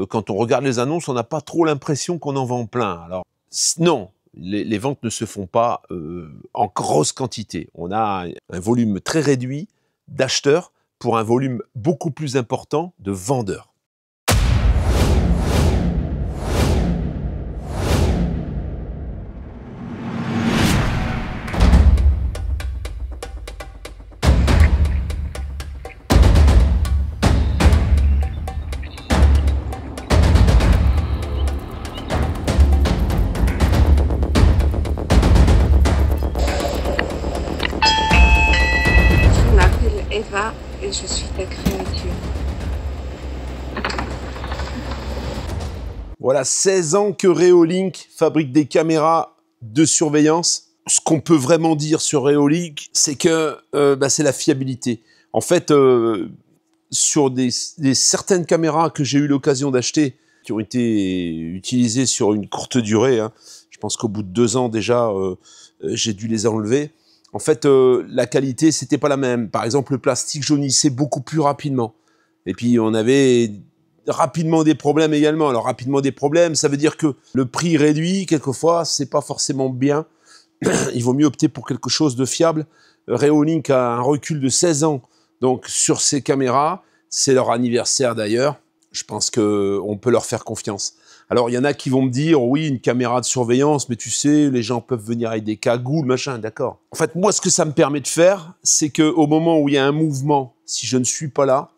quand on regarde les annonces, on n'a pas trop l'impression qu'on en vend plein. Alors, non, les ventes ne se font pas en grosse quantité. On a un volume très réduit d'acheteurs pour un volume beaucoup plus important de vendeurs. Eva et je suis ta créature. Voilà 16 ans que Reolink fabrique des caméras de surveillance. Ce qu'on peut vraiment dire sur Reolink, c'est que c'est la fiabilité. En fait, sur certaines caméras que j'ai eu l'occasion d'acheter, qui ont été utilisées sur une courte durée, hein, je pense qu'au bout de 2 ans déjà, j'ai dû les enlever. En fait, la qualité, c'était pas la même. Par exemple, le plastique jaunissait beaucoup plus rapidement. Et puis, on avait rapidement des problèmes également. Alors, rapidement des problèmes, ça veut dire que le prix réduit, quelquefois, c'est pas forcément bien. Il vaut mieux opter pour quelque chose de fiable. Reolink a un recul de 16 ans. Donc, sur ces caméras, c'est leur anniversaire d'ailleurs. Je pense qu'on peut leur faire confiance. Alors, il y en a qui vont me dire, oui, une caméra de surveillance, mais tu sais, les gens peuvent venir avec des cagoules, machin, d'accord. En fait, moi, ce que ça me permet de faire, c'est qu'au moment où il y a un mouvement, si je ne suis pas là,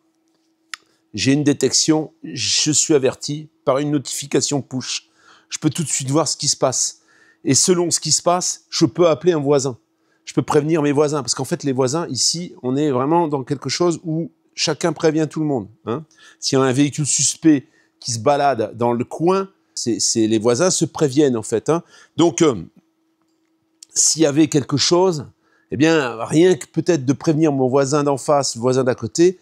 j'ai une détection, je suis averti par une notification push. Je peux tout de suite voir ce qui se passe. Et selon ce qui se passe, je peux appeler un voisin. Je peux prévenir mes voisins, parce qu'en fait, les voisins, ici, on est vraiment dans quelque chose où chacun prévient tout le monde. Hein. S'il y a un véhicule suspect qui se balade dans le coin, les voisins se préviennent en fait. Hein. Donc, s'il y avait quelque chose, eh bien, rien que peut-être de prévenir mon voisin d'en face, le voisin d'à côté,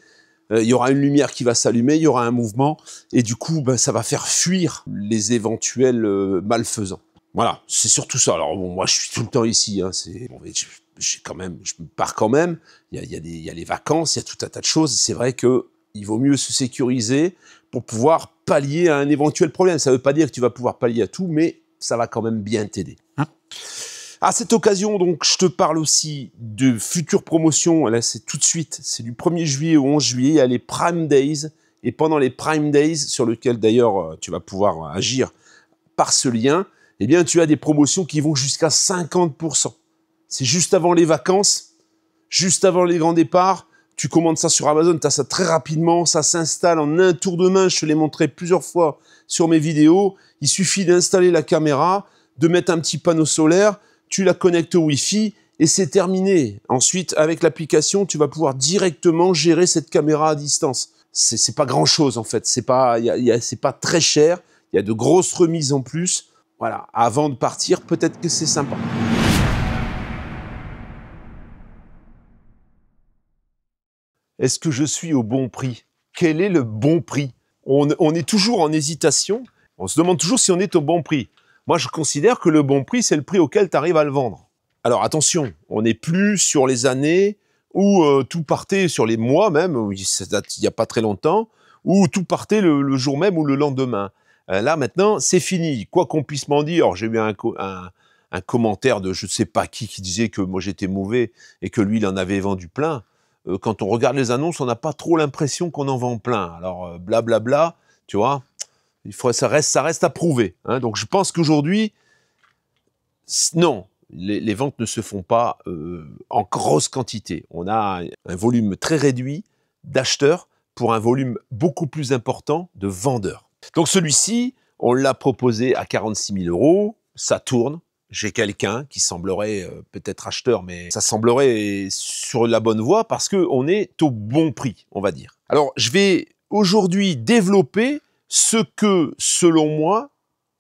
il y aura une lumière qui va s'allumer, il y aura un mouvement, et du coup, ça va faire fuir les éventuels malfaisants. Voilà, c'est surtout ça. Alors bon, moi, je suis tout le temps ici. Hein, je pars quand même. Il y a les vacances, il y a tout un tas de choses. C'est vrai que il vaut mieux se sécuriser pour pouvoir pallier à un éventuel problème. Ça ne veut pas dire que tu vas pouvoir pallier à tout, mais ça va quand même bien t'aider. Hein. À cette occasion, donc, je te parle aussi de futures promotions. Là, c'est tout de suite. C'est du 1er juillet au 11 juillet. Il y a les Prime Days. Et pendant les Prime Days, sur lesquels d'ailleurs tu vas pouvoir agir par ce lien, eh bien, tu as des promotions qui vont jusqu'à 50%. C'est juste avant les vacances, juste avant les grands départs. Tu commandes ça sur Amazon, tu as ça très rapidement, ça s'installe en un tour de main. Je te l'ai montré plusieurs fois sur mes vidéos. Il suffit d'installer la caméra, de mettre un petit panneau solaire, tu la connectes au Wi-Fi et c'est terminé. Ensuite, avec l'application, tu vas pouvoir directement gérer cette caméra à distance. C'est pas grand-chose en fait, c'est pas très cher, il y a de grosses remises en plus. Voilà, avant de partir, peut-être que c'est sympa. Est-ce que je suis au bon prix? Quel est le bon prix? On est toujours en hésitation. On se demande toujours si on est au bon prix. Moi, je considère que le bon prix, c'est le prix auquel tu arrives à le vendre. Alors attention, on n'est plus sur les années où tout partait, sur les mois même, où ça date il n'y a pas très longtemps, où tout partait le jour même ou le lendemain. Là, maintenant, c'est fini. Quoi qu'on puisse m'en dire, j'ai eu un commentaire de je ne sais pas qui disait que moi j'étais mauvais et que lui, il en avait vendu plein. Quand on regarde les annonces, on n'a pas trop l'impression qu'on en vend plein. Alors, blablabla, tu vois, ça reste à prouver. Hein. Donc, je pense qu'aujourd'hui, non, les ventes ne se font pas en grosse quantité. On a un volume très réduit d'acheteurs pour un volume beaucoup plus important de vendeurs. Donc, celui-ci, on l'a proposé à 46 000 €. Ça tourne. J'ai quelqu'un qui semblerait peut-être acheteur, mais ça semblerait sur la bonne voie parce qu'on est au bon prix, on va dire. Alors, je vais aujourd'hui développer ce que, selon moi,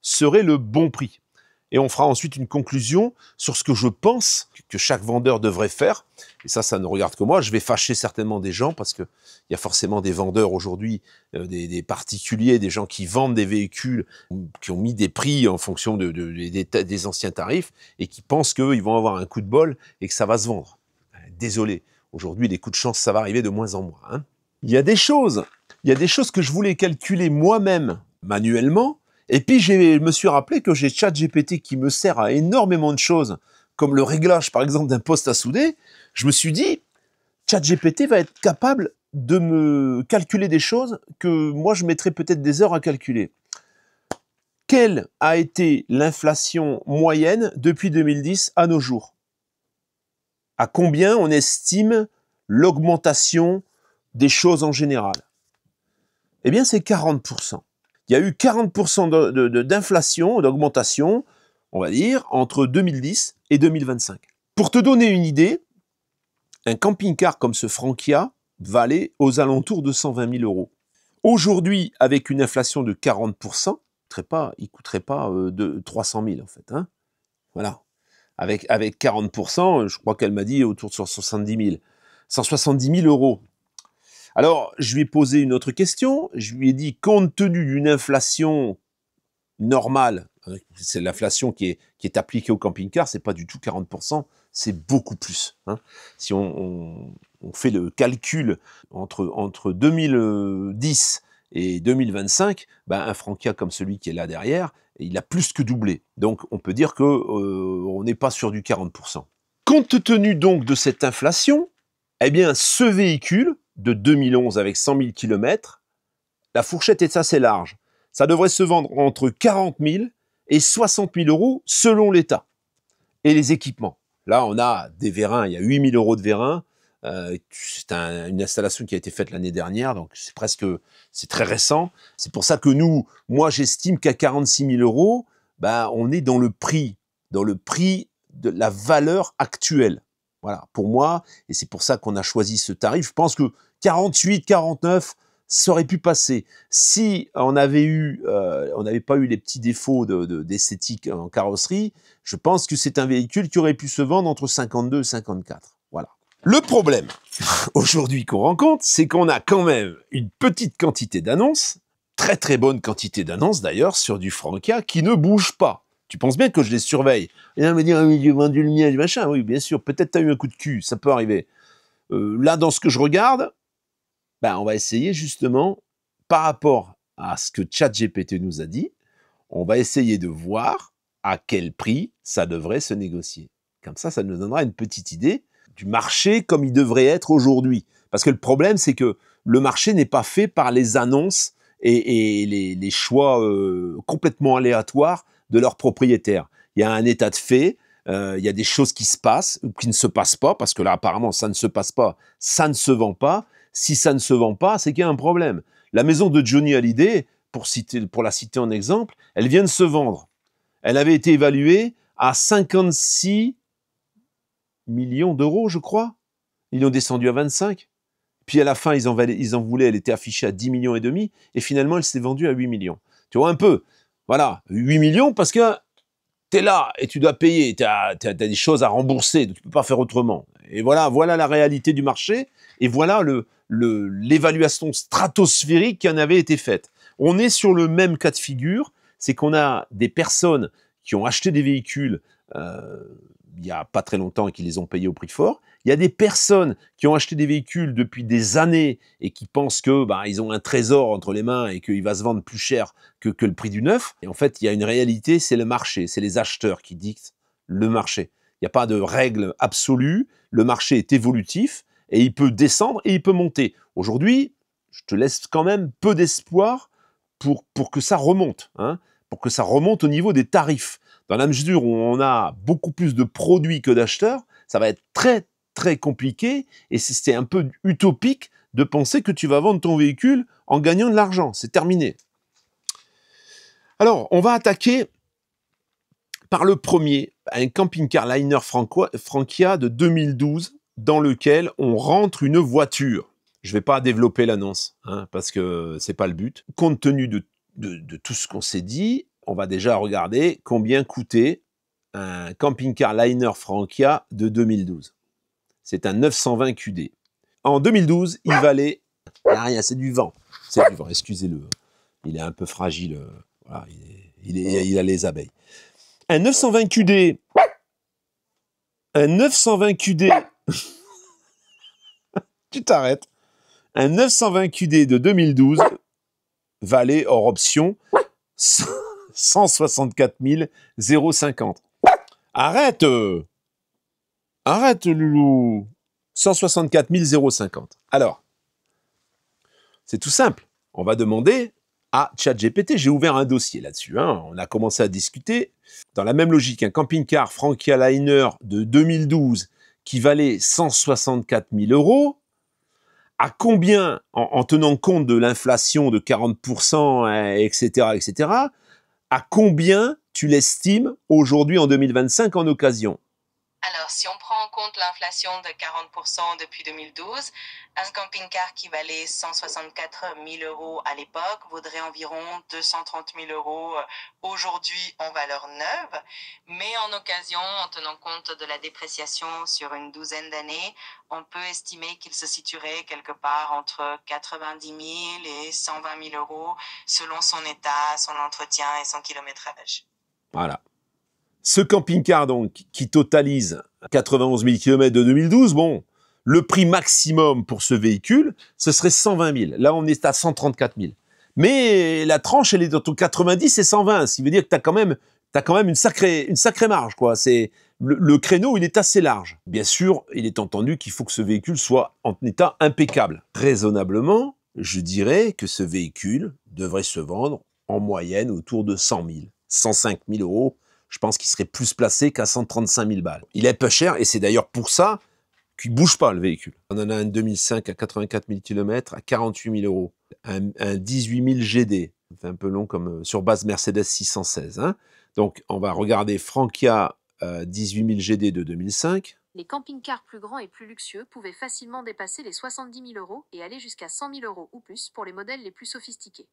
serait le bon prix. Et on fera ensuite une conclusion sur ce que je pense que chaque vendeur devrait faire. Et ça ne regarde que moi. Je vais fâcher certainement des gens parce qu'il y a forcément des vendeurs aujourd'hui, des particuliers, des gens qui vendent des véhicules, qui ont mis des prix en fonction des anciens tarifs et qui pensent qu'ils vont avoir un coup de bol et que ça va se vendre. Désolé, aujourd'hui, les coups de chance, ça va arriver de moins en moins. Hein. Il y a des choses Il y a des choses que je voulais calculer moi-même, manuellement, et puis je me suis rappelé que j'ai ChatGPT qui me sert à énormément de choses, comme le réglage, par exemple, d'un poste à souder. Je me suis dit, ChatGPT va être capable de me calculer des choses que moi, je mettrais peut-être des heures à calculer. Quelle a été l'inflation moyenne depuis 2010 à nos jours? À combien on estime l'augmentation des choses en général? Eh bien, c'est 40%. Il y a eu 40% d'inflation, d'augmentation, on va dire, entre 2010 et 2025. Pour te donner une idée, un camping-car comme ce Frankia va aller aux alentours de 120 000 euros. Aujourd'hui, avec une inflation de 40%, il ne coûterait pas de 300 000 en fait. Hein, voilà. Avec 40%, je crois qu'elle m'a dit autour de 170 000. 170 000 euros. Alors, je lui ai posé une autre question. Je lui ai dit, compte tenu d'une inflation normale, hein, c'est l'inflation qui est appliquée au camping-car, c'est pas du tout 40%, c'est beaucoup plus. Hein. Si on fait le calcul entre 2010 et 2025, ben un Frankia comme celui qui est là derrière, il a plus que doublé. Donc, on peut dire que on n'est pas sur du 40%. Compte tenu donc de cette inflation, eh bien, ce véhicule de 2011 avec 100 000 km, la fourchette est assez large. Ça devrait se vendre entre 40 000 et 60 000 euros selon l'état et les équipements. Là, on a des vérins, il y a 8 000 euros de vérins. C'est une installation qui a été faite l'année dernière, donc c'est très récent. C'est pour ça que moi, j'estime qu'à 46 000 euros, ben, on est dans le prix de la valeur actuelle. Voilà, pour moi, et c'est pour ça qu'on a choisi ce tarif. Je pense que 48, 49, ça aurait pu passer. Si on n'avait pas eu les petits défauts d'esthétique en carrosserie, je pense que c'est un véhicule qui aurait pu se vendre entre 52 et 54. Voilà. Le problème, aujourd'hui qu'on rencontre, c'est qu'on a quand même une petite quantité d'annonces, très très bonne quantité d'annonces d'ailleurs, sur du Frankia qui ne bouge pas. Tu penses bien que je les surveille. Et là, on va dire, ah oui, j'ai vendu le mien, du machin. Oui, bien sûr, peut-être tu as eu un coup de cul, ça peut arriver. Là, dans ce que je regarde, ben, on va essayer justement, par rapport à ce que ChatGPT nous a dit, on va essayer de voir à quel prix ça devrait se négocier. Comme ça nous donnera une petite idée du marché comme il devrait être aujourd'hui. Parce que le problème, c'est que le marché n'est pas fait par les annonces et les choix complètement aléatoires de leurs propriétaires. Il y a un état de fait, il y a des choses qui se passent ou qui ne se passent pas, parce que là, apparemment, ça ne se passe pas, ça ne se vend pas. Si ça ne se vend pas, c'est qu'il y a un problème. La maison de Johnny Hallyday, pour la citer en exemple, elle vient de se vendre. Elle avait été évaluée à 56 millions d'euros, je crois. Ils l'ont descendu à 25. Puis à la fin, ils en voulaient, elle était affichée à 10 millions et demi, et finalement, elle s'est vendue à 8 millions. Tu vois un peu, voilà, 8 millions parce que tu es là et tu dois payer, tu as des choses à rembourser, donc tu ne peux pas faire autrement. Et voilà la réalité du marché, et voilà l'évaluation stratosphérique qui en avait été faite. On est sur le même cas de figure, c'est qu'on a des personnes qui ont acheté des véhicules il n'y a pas très longtemps et qui les ont payés au prix fort. Il y a des personnes qui ont acheté des véhicules depuis des années et qui pensent que ils ont un trésor entre les mains et qu'il va se vendre plus cher que le prix du neuf. Et en fait, il y a une réalité, c'est le marché, c'est les acheteurs qui dictent le marché. Il n'y a pas de règle absolue, le marché est évolutif et il peut descendre et il peut monter. Aujourd'hui, je te laisse quand même peu d'espoir pour que ça remonte, hein, pour que ça remonte au niveau des tarifs. Dans la mesure où on a beaucoup plus de produits que d'acheteurs, ça va être très très compliqué et c'est un peu utopique de penser que tu vas vendre ton véhicule en gagnant de l'argent. C'est terminé. Alors, on va attaquer par le premier, un camping-car liner Frankia de 2012 dans lequel on rentre une voiture. Je ne vais pas développer l'annonce, hein, parce que c'est pas le but. Compte tenu de tout ce qu'on s'est dit, on va déjà regarder combien coûtait un camping-car liner Frankia de 2012. C'est un 920 QD. En 2012, il valait... Ah, rien, c'est du vent. C'est du vent, excusez-le. Il est un peu fragile. Voilà, il a les abeilles. Un 920 QD... Un 920 QD... Tu t'arrêtes. Un 920 QD de 2012 valait hors option 164 050. Arrête Arrête, loulou. 164 050. Alors, c'est tout simple. On va demander à ChatGPT. J'ai ouvert un dossier là-dessus. On a commencé à discuter. Dans la même logique, un camping-car Frankia Liner de 2012 qui valait 164 000 euros, à combien, en tenant compte de l'inflation de 40%, etc., etc., à combien tu l'estimes aujourd'hui en 2025 en occasion? Alors, si on prend en compte l'inflation de 40% depuis 2012, un camping-car qui valait 164 000 euros à l'époque vaudrait environ 230 000 euros aujourd'hui en valeur neuve. Mais en occasion, en tenant compte de la dépréciation sur une douzaine d'années, on peut estimer qu'il se situerait quelque part entre 90 000 et 120 000 euros selon son état, son entretien et son kilométrage. Voilà. Ce camping-car, donc, qui totalise 91 000 km de 2012, bon, le prix maximum pour ce véhicule, ce serait 120 000. Là, on est à 134 000. Mais la tranche, elle est entre 90 et 120, ce qui veut dire que tu as quand même une sacrée marge, quoi. C'est le créneau, il est assez large. Bien sûr, il est entendu qu'il faut que ce véhicule soit en état impeccable. Raisonnablement, je dirais que ce véhicule devrait se vendre en moyenne autour de 100 000, 105 000 euros. Je pense qu'il serait plus placé qu'à 135 000 balles. Il est peu cher et c'est d'ailleurs pour ça qu'il ne bouge pas le véhicule. On en a un 2005 à 84 000 km à 48 000 euros. Un 18 000 GD. C'est un peu long comme sur base Mercedes 616. Donc on va regarder Frankia 18 000 GD de 2005. Les camping-cars plus grands et plus luxueux pouvaient facilement dépasser les 70 000 euros et aller jusqu'à 100 000 euros ou plus pour les modèles les plus sophistiqués.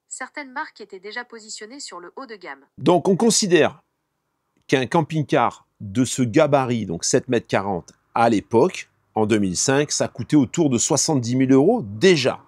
Certaines marques étaient déjà positionnées sur le haut de gamme. Donc on considère qu'un camping-car de ce gabarit, donc 7,40 m à l'époque, en 2005, ça coûtait autour de 70 000 euros déjà.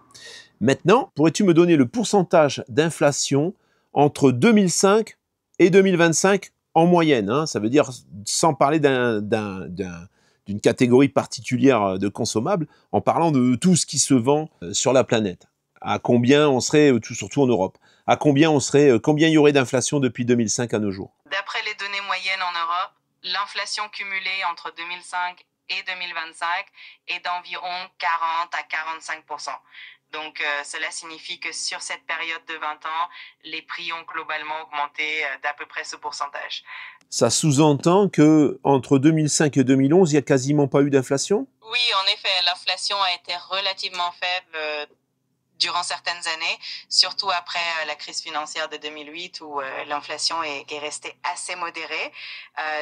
Maintenant, pourrais-tu me donner le pourcentage d'inflation entre 2005 et 2025 en moyenne, ça veut dire sans parler d'une catégorie particulière de consommables, en parlant de tout ce qui se vend sur la planète. À combien on serait, surtout en Europe, à combien il y aurait d'inflation depuis 2005 à nos jours? D'après les données moyennes en Europe, l'inflation cumulée entre 2005 et 2025 est d'environ 40 à 45%. Donc, cela signifie que sur cette période de 20 ans, les prix ont globalement augmenté d'à peu près ce pourcentage. Ça sous-entend que entre 2005 et 2011, il n'y a quasiment pas eu d'inflation? Oui, en effet, l'inflation a été relativement faible durant certaines années, surtout après la crise financière de 2008 où l'inflation est restée assez modérée.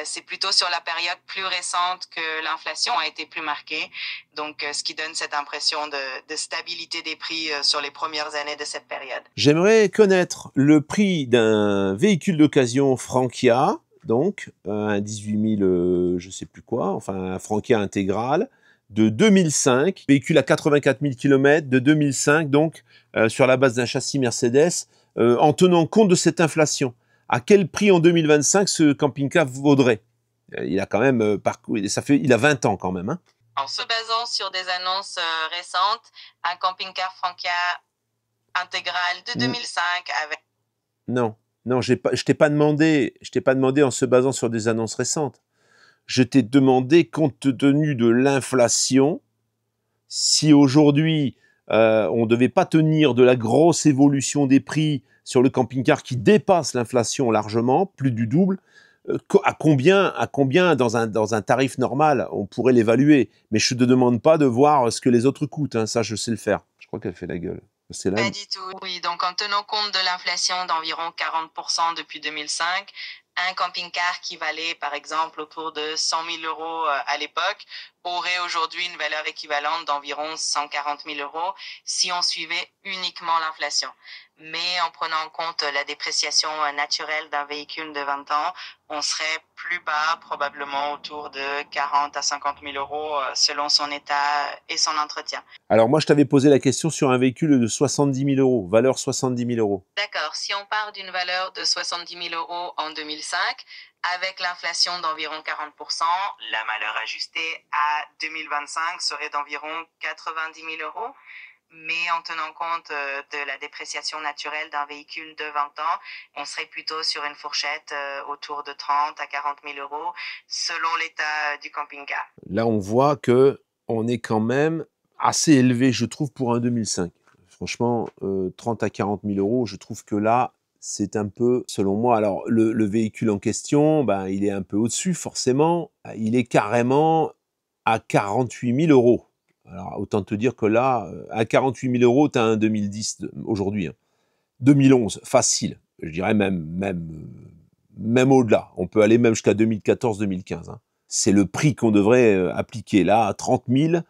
C'est plutôt sur la période plus récente que l'inflation a été plus marquée, donc ce qui donne cette impression de stabilité des prix sur les premières années de cette période. J'aimerais connaître le prix d'un véhicule d'occasion Frankia, donc un 18 000, je sais plus quoi, enfin un Frankia intégral, de 2005, véhicule à 84 000 km de 2005, donc sur la base d'un châssis Mercedes, en tenant compte de cette inflation. À quel prix en 2025 ce camping-car vaudrait? Il a quand même parcouru, il a 20 ans quand même. En se basant sur des annonces récentes, un camping-car Frankia intégral de 2005 avec... Non, je t'ai pas demandé en se basant sur des annonces récentes. Je t'ai demandé, compte tenu de l'inflation, si aujourd'hui on ne devait pas tenir de la grosse évolution des prix sur le camping-car qui dépasse l'inflation largement, plus du double, à combien dans un tarif normal on pourrait l'évaluer. Mais je ne te demande pas de voir ce que les autres coûtent, ça je sais le faire. Je crois qu'elle fait la gueule. Pas du tout, oui. Donc en tenant compte de l'inflation d'environ 40% depuis 2005, un camping-car qui valait par exemple autour de 100 000 euros à l'époque aurait aujourd'hui une valeur équivalente d'environ 140 000 euros si on suivait uniquement l'inflation. Mais en prenant en compte la dépréciation naturelle d'un véhicule de 20 ans, on serait plus bas, probablement autour de 40 à 50 000 euros selon son état et son entretien. Alors moi, je t'avais posé la question sur un véhicule de 70 000 euros, valeur 70 000 euros. D'accord, si on part d'une valeur de 70 000 euros en 2005, avec l'inflation d'environ 40%, la valeur ajustée à 2025 serait d'environ 90 000 euros. mais en tenant compte de la dépréciation naturelle d'un véhicule de 20 ans, on serait plutôt sur une fourchette autour de 30 à 40 000 euros selon l'état du camping-car. Là, on voit que on est quand même assez élevé, je trouve, pour un 2005. Franchement, 30 à 40 000 euros, je trouve que là, c'est un peu, selon moi, alors le véhicule en question, ben, il est un peu au-dessus, forcément. Il est carrément à 48 000 euros. Alors, autant te dire que là, à 48 000 euros, tu as un 2010 aujourd'hui. Hein. 2011, facile. Je dirais même au-delà. On peut aller même jusqu'à 2014-2015. Hein. C'est le prix qu'on devrait appliquer. Là, à 30 000,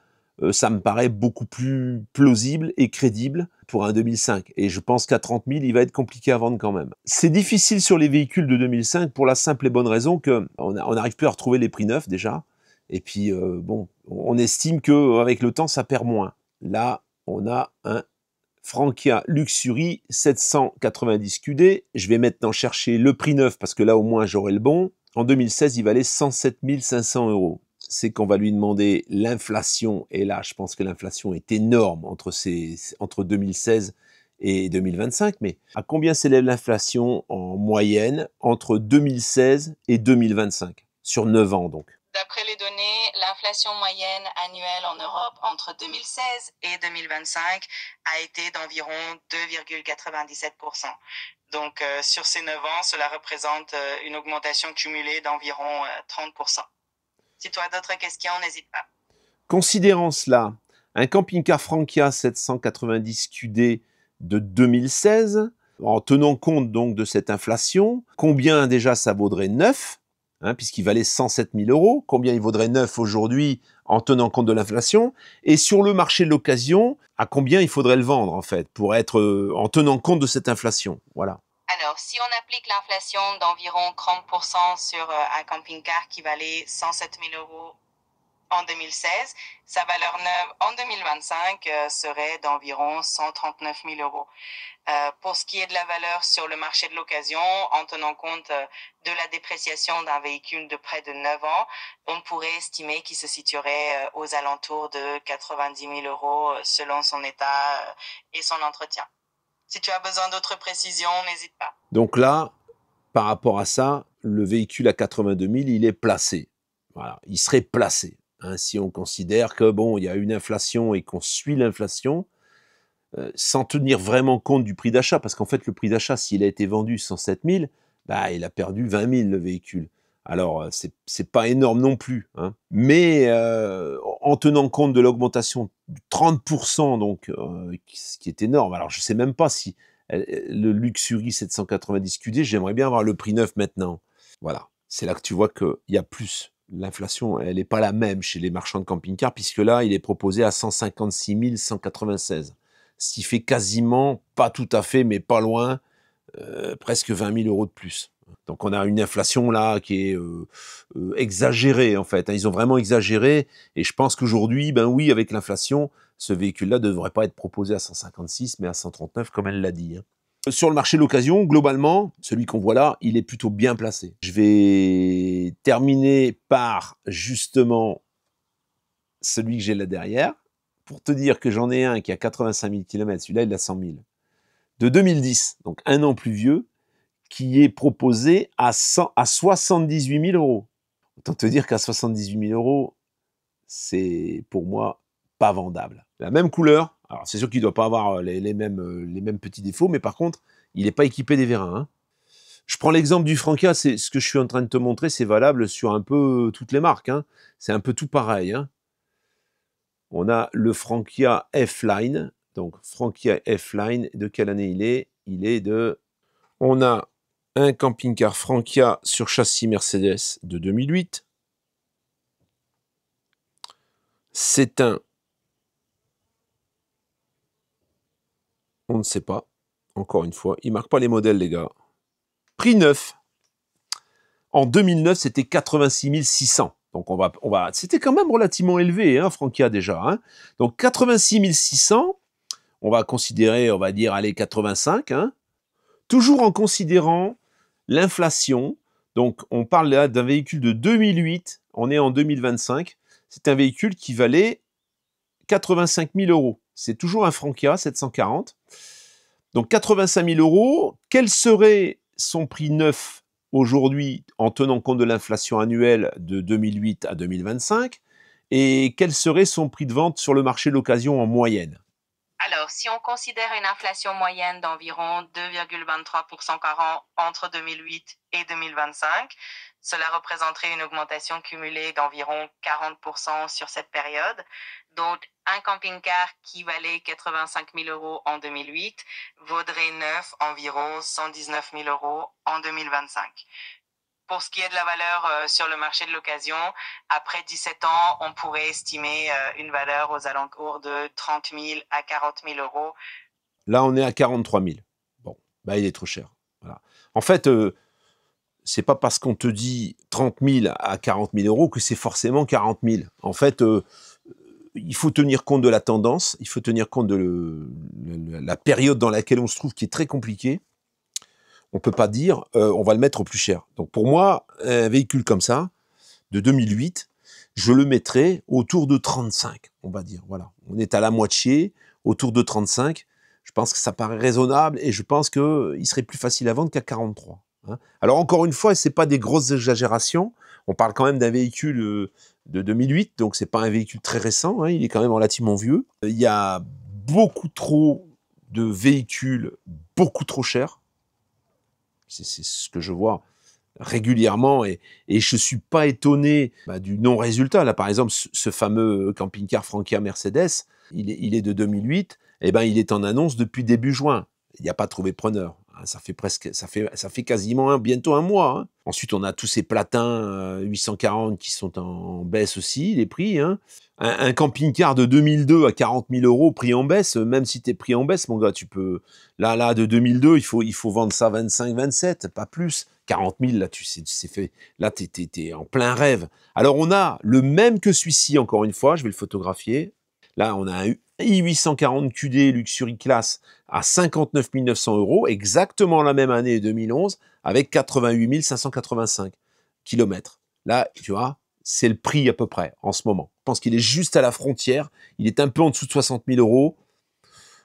ça me paraît beaucoup plus plausible et crédible pour un 2005. Et je pense qu'à 30 000, il va être compliqué à vendre quand même. C'est difficile sur les véhicules de 2005 pour la simple et bonne raison qu'on n'arrive plus à retrouver les prix neufs déjà. Et puis, bon, on estime qu'avec le temps, ça perd moins. Là, on a un Frankia Luxury 790 QD. Je vais maintenant chercher le prix neuf parce que là, au moins, j'aurai le bon. En 2016, il valait 107 500 euros. C'est qu'on va lui demander l'inflation. Et là, je pense que l'inflation est énorme entre 2016 et 2025. Mais à combien s'élève l'inflation en moyenne entre 2016 et 2025 sur 9 ans donc? D'après les données, l'inflation moyenne annuelle en Europe entre 2016 et 2025 a été d'environ 2,97%. Donc, sur ces 9 ans, cela représente une augmentation cumulée d'environ 30%. Si tu as d'autres questions, n'hésite pas. Considérant cela, un camping-car Frankia 790 QD de 2016, en tenant compte donc de cette inflation, combien déjà ça vaudrait neuf? Puisqu'il valait 107 000 euros, combien il vaudrait neuf aujourd'hui en tenant compte de l'inflation, et sur le marché de l'occasion, à combien il faudrait le vendre en fait, pour être en tenant compte de cette inflation. Voilà. Alors, si on applique l'inflation d'environ 30% sur un camping-car qui valait 107 000 euros en 2016, sa valeur neuve en 2025 serait d'environ 139 000 euros. Pour ce qui est de la valeur sur le marché de l'occasion, en tenant compte de la dépréciation d'un véhicule de près de 9 ans, on pourrait estimer qu'il se situerait aux alentours de 90 000 euros selon son état et son entretien. Si tu as besoin d'autres précisions, n'hésite pas. Donc là, par rapport à ça, le véhicule à 82 000, il est placé. Voilà, il serait placé. Hein, si on considère que bon, il y a une inflation et qu'on suit l'inflation, sans tenir vraiment compte du prix d'achat, parce qu'en fait, le prix d'achat, s'il a été vendu 107 000, bah, il a perdu 20 000 le véhicule. Alors, c'est pas énorme non plus. Hein. Mais en tenant compte de l'augmentation de 30%, donc, ce qui est énorme, alors je sais même pas si le Luxury 790 QD, j'aimerais bien avoir le prix neuf maintenant. Voilà, c'est là que tu vois qu'il y a plus. L'inflation, elle n'est pas la même chez les marchands de camping-car, puisque là, il est proposé à 156 196. Ce qui fait quasiment, pas tout à fait, mais pas loin, presque 20 000 euros de plus. Donc on a une inflation là qui est exagérée en fait. Ils ont vraiment exagéré et je pense qu'aujourd'hui, ben oui, avec l'inflation, ce véhicule-là ne devrait pas être proposé à 156 mais à 139 comme elle l'a dit. Hein. Sur le marché de l'occasion, globalement, celui qu'on voit là, il est plutôt bien placé. Je vais terminer par justement celui que j'ai là derrière pour te dire que j'en ai un qui a 85 000 km, celui-là il a 100 000. De 2010, donc un an plus vieux, qui est proposé à 78 000 euros. Autant te dire qu'à 78 000 euros, c'est pour moi pas vendable. La même couleur, alors c'est sûr qu'il ne doit pas avoir les mêmes petits défauts, mais par contre, il n'est pas équipé des vérins. Hein. Je prends l'exemple du Frankia, c'est ce que je suis en train de te montrer, c'est valable sur un peu toutes les marques. Hein. C'est un peu tout pareil. Hein. On a le Frankia F-Line, donc Frankia F-Line, de quelle année il est? Il est de... On a un camping-car Frankia sur châssis Mercedes de 2008. C'est un... On ne sait pas. Encore une fois, il ne marque pas les modèles, les gars. Prix neuf. En 2009, c'était 86 600. Donc, c'était quand même relativement élevé, hein, Frankia, déjà. Hein. Donc, 86 600, on va considérer, on va dire, allez, 85. Hein. Toujours en considérant l'inflation. Donc, on parle là d'un véhicule de 2008. On est en 2025. C'est un véhicule qui valait 85 000 euros. C'est toujours un Frankia 740. Donc 85 000 euros. Quel serait son prix neuf aujourd'hui en tenant compte de l'inflation annuelle de 2008 à 2025? Et quel serait son prix de vente sur le marché de l'occasion en moyenne? Alors, si on considère une inflation moyenne d'environ 2,23% par an entre 2008 et 2025, cela représenterait une augmentation cumulée d'environ 40% sur cette période. Donc, un camping-car qui valait 85 000 euros en 2008 vaudrait neuf environ 119 000 euros en 2025. Pour ce qui est de la valeur sur le marché de l'occasion, après 17 ans, on pourrait estimer une valeur aux alentours de 30 000 à 40 000 euros. Là, on est à 43 000. Bon, bah, il est trop cher. Voilà. En fait, c'est pas parce qu'on te dit 30 000 à 40 000 euros que c'est forcément 40 000. En fait, il faut tenir compte de la tendance, il faut tenir compte de la période dans laquelle on se trouve, qui est très compliquée. On ne peut pas dire on va le mettre au plus cher. Donc pour moi, un véhicule comme ça, de 2008, je le mettrais autour de 35, on va dire. Voilà, on est à la moitié, autour de 35. Je pense que ça paraît raisonnable et je pense qu'il serait plus facile à vendre qu'à 43. Hein. Alors encore une fois, ce n'est pas des grosses exagérations. On parle quand même d'un véhicule de 2008, donc ce n'est pas un véhicule très récent. Hein, il est quand même relativement vieux. Il y a beaucoup trop de véhicules beaucoup trop chers. C'est ce que je vois régulièrement et je ne suis pas étonné du non-résultat. Là, par exemple, ce fameux camping-car Frankia Mercedes, il est de 2008, et ben, il est en annonce depuis début juin. Il n'y a pas trouvé preneur. Ça fait quasiment bientôt un mois. Hein. Ensuite, on a tous ces platins 840 qui sont en baisse aussi, les prix. Hein. Un camping-car de 2002 à 40 000 euros, prix en baisse, même si tu es pris en baisse, mon gars, tu peux... Là, de 2002, il faut vendre ça 25, 27, pas plus. 40 000, là, c'est fait. Là, t'es en plein rêve. Alors, on a le même que celui-ci, encore une fois, je vais le photographier. Là, on a un i840 QD Luxury Class à 59 900 euros, exactement la même année 2011, avec 88 585 km. Là, tu vois, c'est le prix à peu près en ce moment. Je pense qu'il est juste à la frontière. Il est un peu en dessous de 60 000 euros.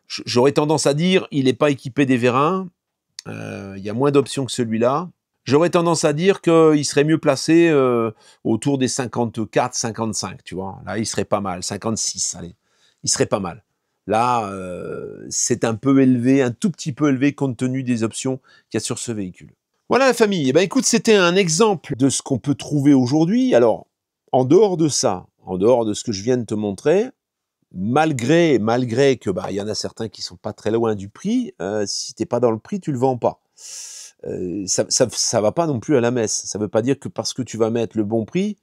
J'aurais tendance à dire, il n'est pas équipé des vérins. Il y a moins d'options que celui-là. J'aurais tendance à dire qu'il serait mieux placé autour des 54, 55, tu vois. Là, il serait pas mal. 56, allez. Il serait pas mal. Là, c'est un peu élevé, un tout petit peu élevé compte tenu des options qu'il y a sur ce véhicule. Voilà la famille. Eh ben, écoute, c'était un exemple de ce qu'on peut trouver aujourd'hui. Alors, en dehors de ça, en dehors de ce que je viens de te montrer, malgré que y en a certains qui sont pas très loin du prix, si t'es pas dans le prix, tu le vends pas. Ça va pas non plus à la messe. Ça veut pas dire que parce que tu vas mettre le bon prix.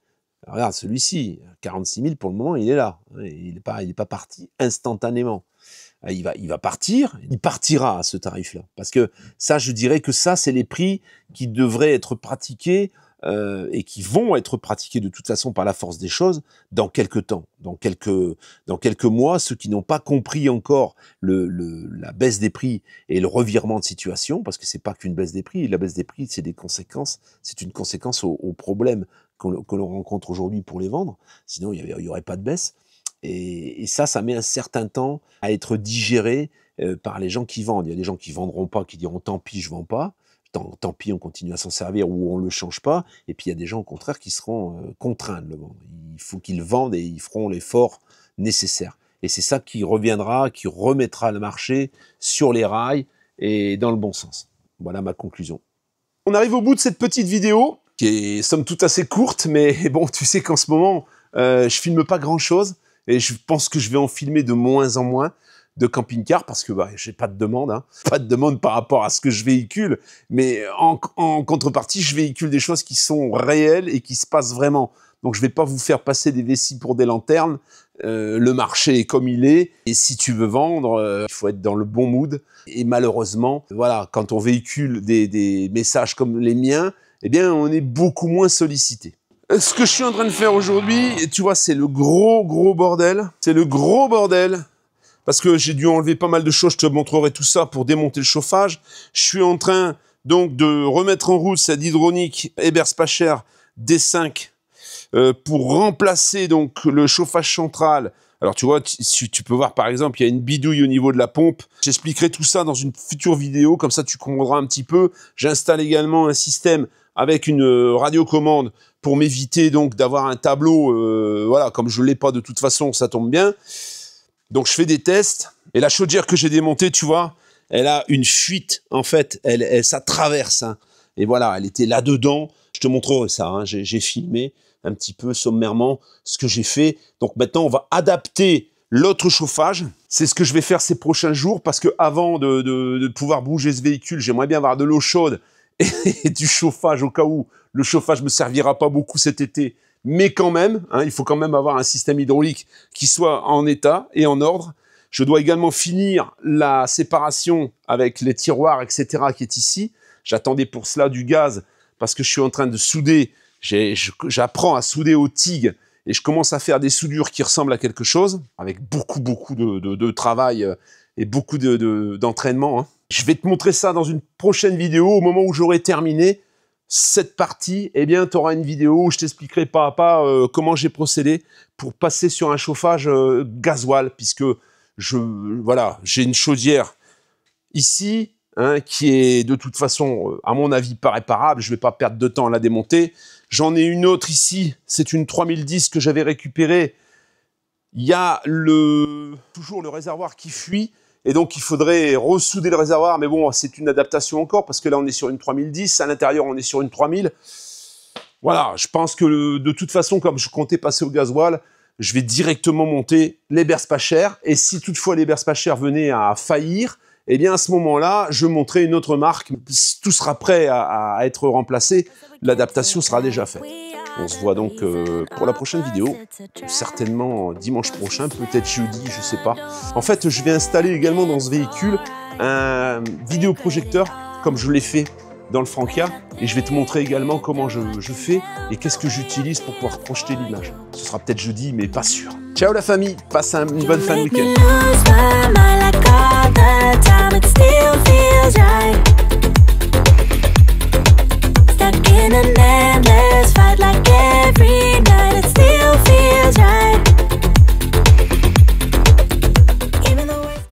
Regarde celui-ci, 46 000 pour le moment, il est là. Il est pas parti instantanément. Il va partir, il partira à ce tarif-là. Parce que ça, je dirais que ça, c'est les prix qui devraient être pratiqués et qui vont être pratiqués de toute façon par la force des choses dans quelques temps, dans quelques mois. Ceux qui n'ont pas compris encore la baisse des prix et le revirement de situation, parce que c'est pas qu'une baisse des prix. La baisse des prix, c'est des conséquences, c'est une conséquence aux problèmes que l'on rencontre aujourd'hui pour les vendre. Sinon, il y aurait pas de baisse. Et ça met un certain temps à être digéré par les gens qui vendent. Il y a des gens qui vendront pas, qui diront tant pis, je vends pas. Tant pis, on continue à s'en servir ou on le change pas. Et puis il y a des gens au contraire qui seront contraints de le vendre. Il faut qu'ils vendent et ils feront l'effort nécessaire. Et c'est ça qui reviendra, qui remettra le marché sur les rails et dans le bon sens. Voilà ma conclusion. On arrive au bout de cette petite vidéo qui est somme toute assez courte, mais bon, tu sais qu'en ce moment, je filme pas grand-chose. Et je pense que je vais en filmer de moins en moins de camping-car parce que j'ai pas de demande, hein. Pas de demande par rapport à ce que je véhicule, mais en contrepartie, je véhicule des choses qui sont réelles et qui se passent vraiment. Donc je vais pas vous faire passer des vessies pour des lanternes. Le marché est comme il est, et si tu veux vendre, il faut être dans le bon mood. Et malheureusement, voilà, quand on véhicule des messages comme les miens, eh bien, on est beaucoup moins sollicité. Ce que je suis en train de faire aujourd'hui, tu vois, c'est le gros bordel. C'est le gros bordel. Parce que j'ai dû enlever pas mal de choses. Je te montrerai tout ça pour démonter le chauffage. Je suis en train, donc, de remettre en route cette hydronique Eberspacher D5 pour remplacer, donc, le chauffage central Alors tu vois, tu peux voir par exemple, il y a une bidouille au niveau de la pompe. J'expliquerai tout ça dans une future vidéo, comme ça tu comprendras un petit peu. J'installe également un système avec une radiocommande pour m'éviter donc d'avoir un tableau, voilà, comme je l'ai pas de toute façon, ça tombe bien. Donc je fais des tests, et la chaudière que j'ai démontée, tu vois, elle a une fuite, en fait, ça traverse, hein. Et voilà, elle était là-dedans. Je te montrerai ça, hein. J'ai filmé un petit peu sommairement ce que j'ai fait. Donc maintenant, on va adapter l'autre chauffage. C'est ce que je vais faire ces prochains jours, parce que avant de pouvoir bouger ce véhicule, j'aimerais bien avoir de l'eau chaude et du chauffage au cas où le chauffage me servira pas beaucoup cet été. Mais quand même, hein, il faut quand même avoir un système hydraulique qui soit en état et en ordre. Je dois également finir la séparation avec les tiroirs, etc. qui est ici. J'attendais pour cela du gaz parce que je suis en train de souder. J'apprends à souder au TIG et je commence à faire des soudures qui ressemblent à quelque chose avec beaucoup de travail et beaucoup d'entraînement, hein. Je vais te montrer ça dans une prochaine vidéo. Au moment où j'aurai terminé cette partie, eh bien, tu auras une vidéo où je t'expliquerai pas à pas comment j'ai procédé pour passer sur un chauffage gasoil, puisque voilà, j'ai une chaudière ici, hein, qui est de toute façon, à mon avis, pas réparable. Je vais pas perdre de temps à la démonter. J'en ai une autre ici, c'est une 3010 que j'avais récupérée. Il y a toujours le réservoir qui fuit, et donc il faudrait ressouder le réservoir, mais bon, c'est une adaptation encore, parce que là on est sur une 3010, à l'intérieur on est sur une 3000. Voilà, je pense que de toute façon, comme je comptais passer au gasoil, je vais directement monter les berces pas chères, et si toutefois les berces pas chères venaient à faillir, eh bien à ce moment-là, je monterai une autre marque, tout sera prêt à être remplacé, l'adaptation sera déjà faite. On se voit donc pour la prochaine vidéo, certainement dimanche prochain, peut-être jeudi, je sais pas. En fait, je vais installer également dans ce véhicule un vidéoprojecteur, comme je l'ai fait dans le Frankia, et je vais te montrer également comment je fais et qu'est-ce que j'utilise pour pouvoir projeter l'image. Ce sera peut-être jeudi, mais pas sûr. Ciao la famille, passe une bonne fin de week-end.